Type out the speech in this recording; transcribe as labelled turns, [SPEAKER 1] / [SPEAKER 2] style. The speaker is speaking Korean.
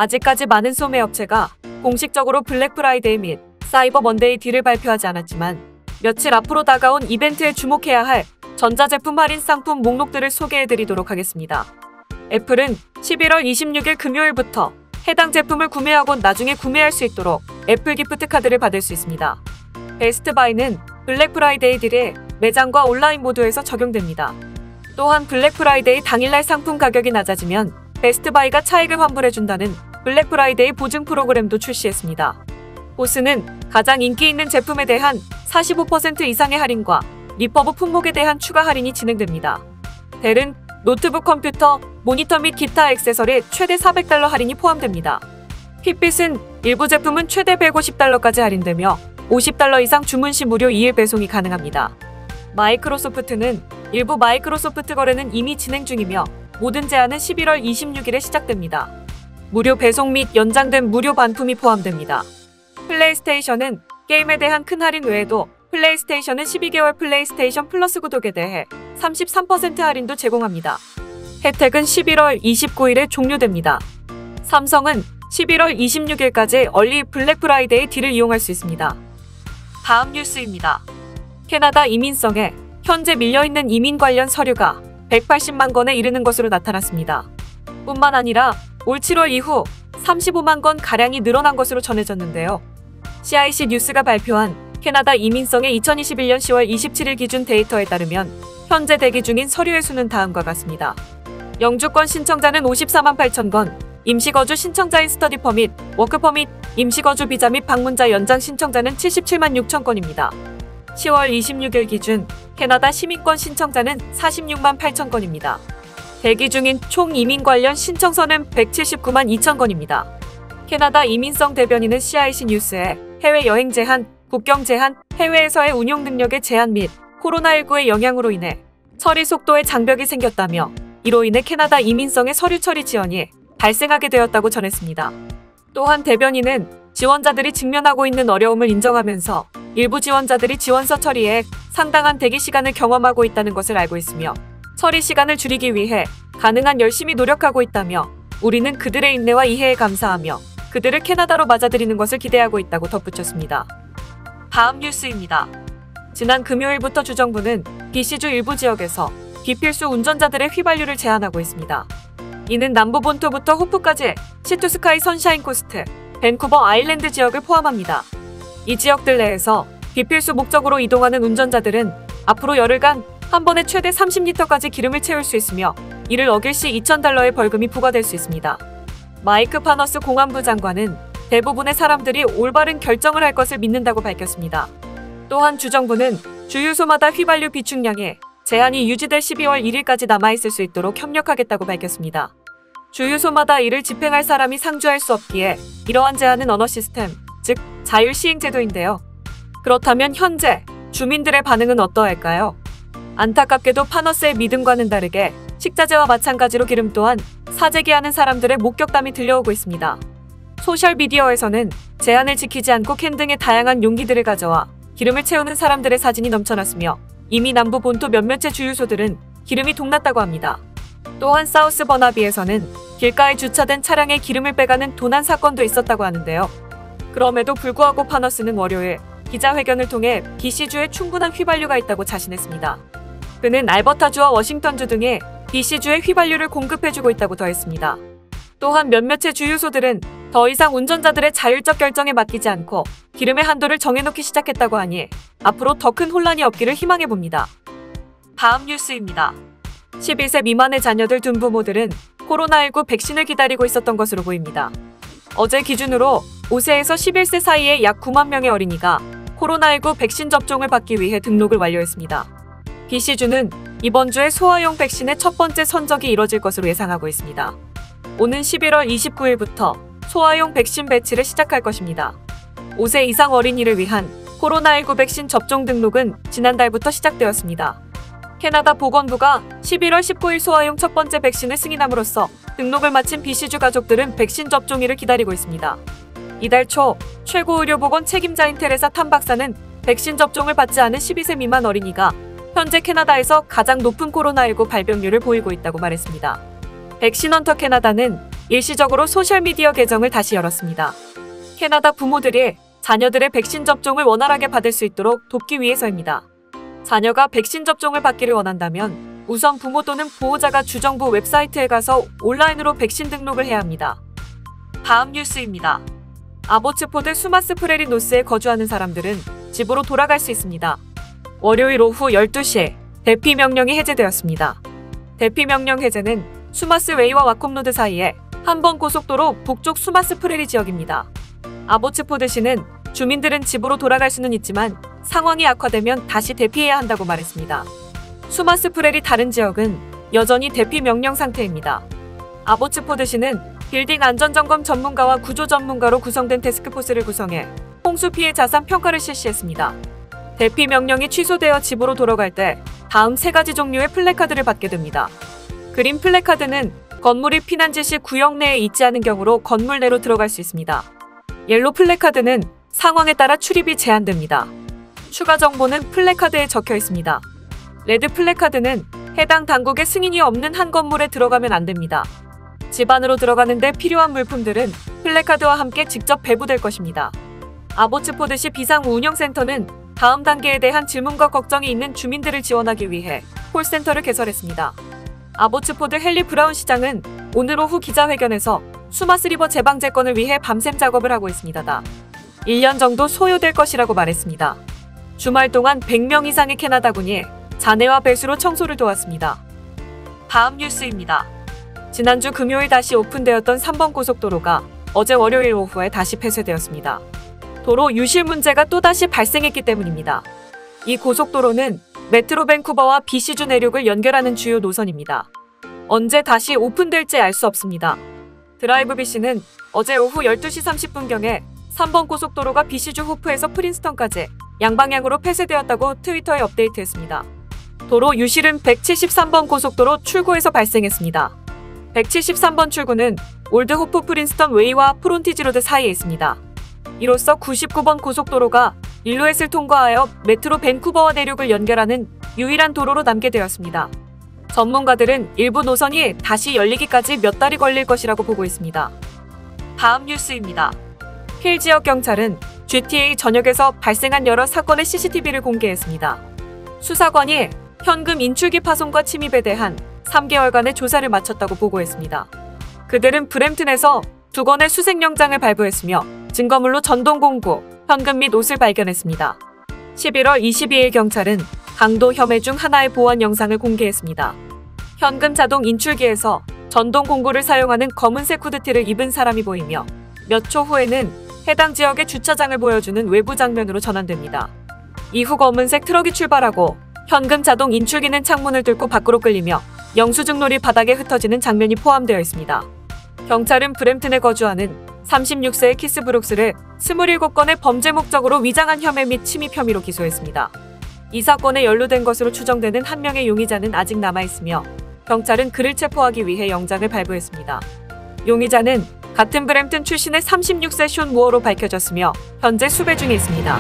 [SPEAKER 1] 아직까지 많은 소매 업체가 공식적으로 블랙 프라이데이 및 사이버 먼데이 딜을 발표하지 않았지만 며칠 앞으로 다가온 이벤트에 주목해야 할 전자제품 할인 상품 목록들을 소개해드리도록 하겠습니다. 애플은 11월 26일 금요일부터 해당 제품을 구매하고 나중에 구매할 수 있도록 애플 기프트 카드를 받을 수 있습니다. 베스트바이는 블랙 프라이데이 딜에 매장과 온라인 모두에서 적용됩니다. 또한 블랙 프라이데이 당일날 상품 가격이 낮아지면 베스트바이가 차익을 환불해준다는 블랙 프라이데이 보증 프로그램도 출시했습니다. 보스는 가장 인기 있는 제품에 대한 45% 이상의 할인과 리퍼브 품목에 대한 추가 할인이 진행됩니다. 델은 노트북 컴퓨터, 모니터 및 기타 액세서리 최대 400달러 할인이 포함됩니다. 핏빗은 일부 제품은 최대 150달러까지 할인되며 50달러 이상 주문 시 무료 2일 배송이 가능합니다. 마이크로소프트는 일부 마이크로소프트 거래는 이미 진행 중이며 모든 제한은 11월 26일에 시작됩니다. 무료 배송 및 연장된 무료 반품이 포함됩니다. 플레이스테이션은 게임에 대한 큰 할인 외에도 플레이스테이션은 12개월 플레이스테이션 플러스 구독에 대해 33% 할인도 제공합니다. 혜택은 11월 29일에 종료됩니다. 삼성은 11월 26일까지 얼리 블랙 프라이데이 딜을 이용할 수 있습니다. 다음 뉴스입니다. 캐나다 이민성에 현재 밀려있는 이민 관련 서류가 180만 건에 이르는 것으로 나타났습니다. 뿐만 아니라 올 7월 이후 35만 건 가량이 늘어난 것으로 전해졌는데요. CIC 뉴스가 발표한 캐나다 이민성의 2021년 10월 27일 기준 데이터에 따르면 현재 대기 중인 서류의 수는 다음과 같습니다. 영주권 신청자는 54만 8천 건, 임시거주 신청자인 스터디 퍼밋, 워크 퍼밋, 임시거주 비자 및 방문자 연장 신청자는 77만 6천 건입니다. 10월 26일 기준 캐나다 시민권 신청자는 46만 8천 건입니다. 대기 중인 총 이민 관련 신청서는 179만 2천 건입니다. 캐나다 이민성 대변인은 CIC 뉴스에 해외 여행 제한, 국경 제한, 해외에서의 운용 능력의 제한 및 코로나19의 영향으로 인해 처리 속도에 장벽이 생겼다며 이로 인해 캐나다 이민성의 서류 처리 지연이 발생하게 되었다고 전했습니다. 또한 대변인은 지원자들이 직면하고 있는 어려움을 인정하면서 일부 지원자들이 지원서 처리에 상당한 대기 시간을 경험하고 있다는 것을 알고 있으며 처리 시간을 줄이기 위해 가능한 열심히 노력하고 있다며 우리는 그들의 인내와 이해에 감사하며 그들을 캐나다로 맞아들이는 것을 기대하고 있다고 덧붙였습니다. 다음 뉴스입니다. 지난 금요일부터 주정부는 BC주 일부 지역에서 비필수 운전자들의 휘발유를 제한하고 있습니다. 이는 남부 본토부터 호프까지 시투스카이 선샤인 코스트, 밴쿠버 아일랜드 지역을 포함합니다. 이 지역들 내에서 비필수 목적으로 이동하는 운전자들은 앞으로 열흘간 한 번에 최대 30리터까지 기름을 채울 수 있으며 이를 어길 시 2,000달러의 벌금이 부과될 수 있습니다. 마이크 파너스 공안부 장관은 대부분의 사람들이 올바른 결정을 할 것을 믿는다고 밝혔습니다. 또한 주정부는 주유소마다 휘발유 비축량에 제한이 유지될 12월 1일까지 남아있을 수 있도록 협력하겠다고 밝혔습니다. 주유소마다 이를 집행할 사람이 상주할 수 없기에 이러한 제한은 언어 시스템, 즉 자율시행제도인데요. 그렇다면 현재 주민들의 반응은 어떠할까요? 안타깝게도 파너스의 믿음과는 다르게 식자재와 마찬가지로 기름 또한 사재기하는 사람들의 목격담이 들려오고 있습니다. 소셜미디어에서는 제한을 지키지 않고 캔 등의 다양한 용기들을 가져와 기름을 채우는 사람들의 사진이 넘쳐났으며 이미 남부 본토 몇몇의 주유소들은 기름이 동났다고 합니다. 또한 사우스 버나비에서는 길가에 주차된 차량에 기름을 빼가는 도난 사건도 있었다고 하는데요. 그럼에도 불구하고 파너스는 월요일 기자회견을 통해 BC주에 충분한 휘발유가 있다고 자신했습니다. 그는 알버타주와 워싱턴주 등에 BC주에 휘발유를 공급해주고 있다고 더했습니다. 또한 몇몇의 주유소들은 더 이상 운전자들의 자율적 결정에 맡기지 않고 기름의 한도를 정해놓기 시작했다고 하니 앞으로 더 큰 혼란이 없기를 희망해봅니다. 다음 뉴스입니다. 12세 미만의 자녀들 둔 부모들은 코로나19 백신을 기다리고 있었던 것으로 보입니다. 어제 기준으로 5세에서 11세 사이의 약 9만 명의 어린이가 코로나19 백신 접종을 받기 위해 등록을 완료했습니다. BC주는 이번 주에 소아용 백신의 첫 번째 선적이 이뤄질 것으로 예상하고 있습니다. 오는 11월 29일부터 소아용 백신 배치를 시작할 것입니다. 5세 이상 어린이를 위한 코로나19 백신 접종 등록은 지난달부터 시작되었습니다. 캐나다 보건부가 11월 19일 소아용 첫 번째 백신을 승인함으로써 등록을 마친 BC주 가족들은 백신 접종일을 기다리고 있습니다. 이달 초 최고의료보건 책임자인 테레사 탐 박사는 백신 접종을 받지 않은 12세 미만 어린이가 현재 캐나다에서 가장 높은 코로나19 발병률을 보이고 있다고 말했습니다. 백신헌터 캐나다는 일시적으로 소셜미디어 계정을 다시 열었습니다. 캐나다 부모들이 자녀들의 백신 접종을 원활하게 받을 수 있도록 돕기 위해서입니다. 자녀가 백신 접종을 받기를 원한다면 우선 부모 또는 보호자가 주정부 웹사이트에 가서 온라인으로 백신 등록을 해야 합니다. 다음 뉴스입니다. 아보츠포드 수마스 프레리 노스에 거주하는 사람들은 집으로 돌아갈 수 있습니다. 월요일 오후 12시에 대피 명령이 해제되었습니다. 대피 명령 해제는 수마스 웨이와 와콤로드 사이에 한번 고속도로 북쪽 수마스 프레리 지역입니다. 아보츠포드시는 주민들은 집으로 돌아갈 수는 있지만 상황이 악화되면 다시 대피해야 한다고 말했습니다. 수마스 프레리 다른 지역은 여전히 대피 명령 상태입니다. 아보츠포드시는 빌딩 안전점검 전문가와 구조 전문가로 구성된 태스크포스를 구성해 홍수 피해 자산 평가를 실시했습니다. 대피 명령이 취소되어 집으로 돌아갈 때 다음 3가지 종류의 플래카드를 받게 됩니다. 그린 플래카드는 건물이 피난 지시 구역 내에 있지 않은 경우로 건물 내로 들어갈 수 있습니다. 옐로 플래카드는 상황에 따라 출입이 제한됩니다. 추가 정보는 플래카드에 적혀 있습니다. 레드 플래카드는 해당 당국의 승인이 없는 한 건물에 들어가면 안 됩니다. 집 안으로 들어가는데 필요한 물품들은 플래카드와 함께 직접 배부될 것입니다. 아보츠포드시 비상운영센터는 다음 단계에 대한 질문과 걱정이 있는 주민들을 지원하기 위해 콜센터를 개설했습니다. 아보츠포드 헨리 브라운 시장은 오늘 오후 기자회견에서 수마스 리버 제방제건을 위해 밤샘 작업을 하고 있습니다. 1년 정도 소요될 것이라고 말했습니다. 주말 동안 100명 이상의 캐나다군이 잔해와 배수로 청소를 도왔습니다. 다음 뉴스입니다. 지난주 금요일 다시 오픈되었던 3번 고속도로가 어제 월요일 오후에 다시 폐쇄되었습니다. 도로 유실 문제가 또다시 발생했기 때문입니다. 이 고속도로는 메트로 밴쿠버와 BC주 내륙을 연결하는 주요 노선입니다. 언제 다시 오픈될지 알 수 없습니다. 드라이브 BC는 어제 오후 12시 30분경에 3번 고속도로가 BC주 호프에서 프린스턴까지 양방향으로 폐쇄되었다고 트위터에 업데이트했습니다. 도로 유실은 173번 고속도로 출구에서 발생했습니다. 173번 출구는 올드 호프 프린스턴 웨이와 프론티지 로드 사이에 있습니다. 이로써 99번 고속도로가 일루엣을 통과하여 메트로 밴쿠버와 내륙을 연결하는 유일한 도로로 남게 되었습니다. 전문가들은 일부 노선이 다시 열리기까지 몇 달이 걸릴 것이라고 보고 있습니다. 다음 뉴스입니다. 힐 지역 경찰은 GTA 전역에서 발생한 여러 사건의 CCTV를 공개했습니다. 수사관이 현금 인출기 파손과 침입에 대한 3개월간의 조사를 마쳤다고 보고했습니다. 그들은 브램튼에서 2건의 수색영장을 발부했으며 증거물로 전동공구, 현금 및 옷을 발견했습니다. 11월 22일 경찰은 강도 혐의 중 하나의 보안 영상을 공개했습니다. 현금 자동 인출기에서 전동공구를 사용하는 검은색 후드티를 입은 사람이 보이며 몇 초 후에는 해당 지역의 주차장을 보여주는 외부 장면으로 전환됩니다. 이후 검은색 트럭이 출발하고 현금 자동 인출기는 창문을 뚫고 밖으로 끌리며 영수증놀이 바닥에 흩어지는 장면이 포함되어 있습니다. 경찰은 브램튼에 거주하는 36세의 키스 브룩스를 27건의 범죄 목적으로 위장한 혐의 및 침입 혐의로 기소했습니다. 이 사건에 연루된 것으로 추정되는 한 명의 용의자는 아직 남아있으며 경찰은 그를 체포하기 위해 영장을 발부했습니다. 용의자는 같은 브램튼 출신의 36세 숀 무어로 밝혀졌으며 현재 수배 중에 있습니다.